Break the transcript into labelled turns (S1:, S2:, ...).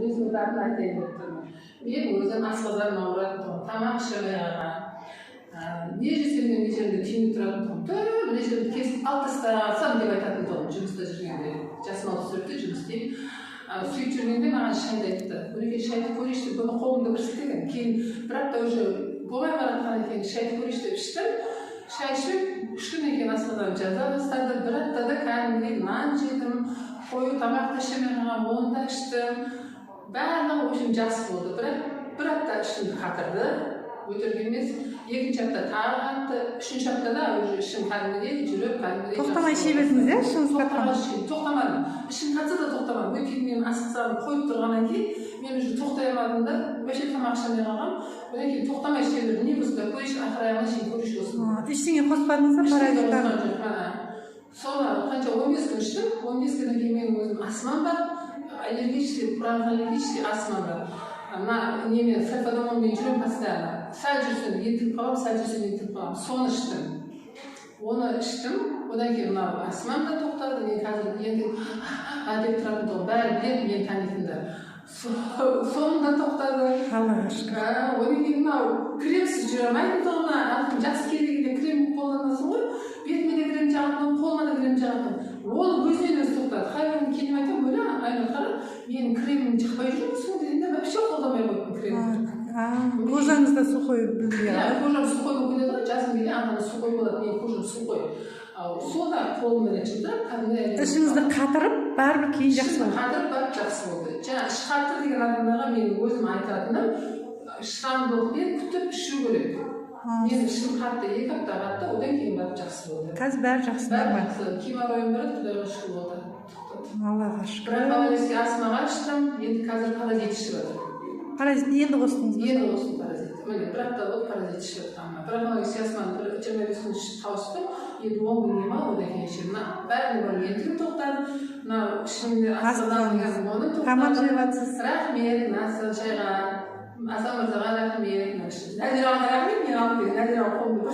S1: өзімнің бәрін айтайын деп тұрмын. Мен өзім асқазаным ауыратын, тамақ ішемей қалған. Не жесем де не жерде түйініп тұратын тұғым. Мына жерді кесіп алып тастасам деп айтатын тұғым жұмыста жүргенде. Жасым 34-те жұмыс істеймін. Сөйтіп жүргенде маған шайды айтты. Өреке шайды көрейінші деп бұны қолымда бір сілтеген. Кейін бір апта уже болмай баратқан екен, шайды көрейінші деп іштім. Шай ішіп, 3 күн екен асқазаным жаза бастады. Бір аптада кәдімгідей нан жедім, қою тамақты ішемей қалған, оны да іштім. Барлығы в общем жақсы болды. Бірақ бір апта ішімді қатырды. Өтірік емес. Екінші апта тағы қатты, үшінші аптада уже ішім кәдімгідей жүріп, кәдімгідей.
S2: Тоқтамай іше бердіңіз, иә? Ішіңіз қатқан?
S1: Тоқтамадым. Ішім қатса да тоқтамадым. Өйткені мен асқазаным қойып тұрғаннан кейін мен уже тоқтай алмадым да, вообще тамақ ішемей қалғам. Одан кейін тоқтамай іше бердім. Не болса көрейінші, ақыр аяғына шейін көрейінші осыны.
S2: Ештеңе қоспадыңыз ба паразиттар?
S1: Соны қанша 15 күн іштім. 15 күннен кейін менің өзім астмам бар, аллергический, аллергический астмам бар. Ана немен сальфадомонмен жүрем постоянно. Сәл жүрсем ентігіп қалам, сәл жүрсем ентігіп қалам. Соны іштім. Оны іштім. Одан кейін мынау астмам да тоқтады. Мен қазір енді деп тұратын тұғым. Бәрі біледі мен танитынды. Соны да тоқтады.
S2: Аллаға шүкір.
S1: Одан кейін мынау кремсіз жүре алмайтын тұғымна. Жақсы келгенде крем қолданасың ғой. Бетіме де крем жағатын, қолыма да крем жағатын. Оны өзінен өзі тоқтады. Қайырын келіп айтам, өлі айнұр қара, менің кремім жақпай жүрмісің дегенде вообще қолдамай қойдым кремді.
S2: Кожаңызда сухой білдіге?
S1: Иә, кожам сухой болып кетеді ғой, жазым келе андана сухой болады, менің кожам сухой. Сода қолыммен жүрді.
S2: Ішіңізді қатырып, бәрібір кейін жақсы болды?
S1: Қатырып, бәрібір жақсы болды. Жаңа іш қатыр деген адамдарға мен өзім айтатыным, штамдылықпен күтіп ішу керек. Мен ішім қатты 2 апта қатты, одан кейін барып жақсы болды.
S2: Қазір бәрі жақсы бар ма?
S1: Кемаройым бар, Құдайға шүкір болды.
S2: Аллаға шүкір.
S1: Бірақ аллергия астмаға іштім, енді қазір паразит ішіп жатыр.
S2: Паразит енді қостыңыз ба?
S1: Енді қостым паразит. Міне бір апта болды паразит ішіп жатқаныма. Бірақ аллергия астманы 25 күн ішіп тауыстым, енді 10 күн ема, одан кейін ішемін. Бәріне бар ентігім тоқтады. Мынау ішімде асқазан деген оны тоқтады.
S2: Тамақ жеп жатсыз.
S1: Рахмет, Насыр шайға. Асан мырзаға рахмет. Нәзираға рахмет, мен алып келдім. Нәзираға қолымды